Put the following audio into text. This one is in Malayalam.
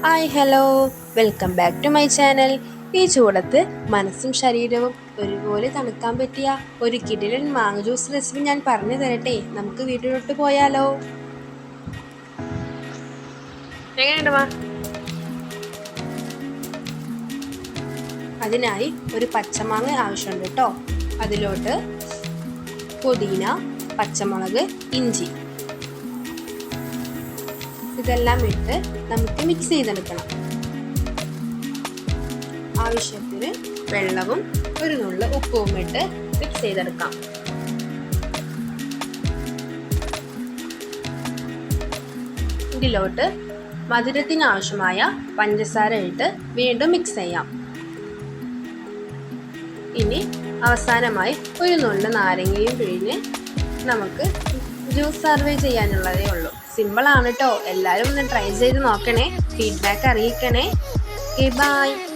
Hi hello, welcome back to my channel. ഈ ചൂടത്ത് മനസ്സും ശരീരവും ഒരുപോലെ തണുക്കാൻ പറ്റിയ ഒരു കിടിലൻ മാങ്ങ ജ്യൂസ് റെസിപ്പി ഞാൻ പറഞ്ഞു തരട്ടെ. നമുക്ക് വീട്ടിലോട്ട് പോയാലോ? എങ്ങനെയുണ്ട് മാ? അതിനായി ഒരു പച്ചമാങ്ങ ആവശ്യമുണ്ട് കേട്ടോ. അതിലോട്ട് പുതിന, പച്ചമുളക്, ഇഞ്ചി ഇതെല്ലാം ഇട്ട് നമുക്ക് മിക്സ് ചെയ്തെടുക്കണം. ആവശ്യത്തിന് വെള്ളവും ഒരു നുള്ളു ഉപ്പും ഇട്ട് മിക്സ് ചെയ്തെടുക്കാം. ഇതിലോട്ട് മധുരത്തിന് ആവശ്യമായ പഞ്ചസാര ഇട്ട് വീണ്ടും മിക്സ് ചെയ്യാം. ഇനി അവസാനമായി ഒരു നുള്ളു നാരങ്ങയും പിഴിഞ്ഞ് നമുക്ക് ജ്യൂസ് സർവ് ചെയ്യാനുള്ളതേ ഉള്ളൂ. സിമ്പിൾ ആണ് കേട്ടോ. എല്ലാവരും ഒന്ന് ട്രൈ ചെയ്ത് നോക്കണേ. ഫീഡ്ബാക്ക് അറിയിക്കണേ. ബൈ.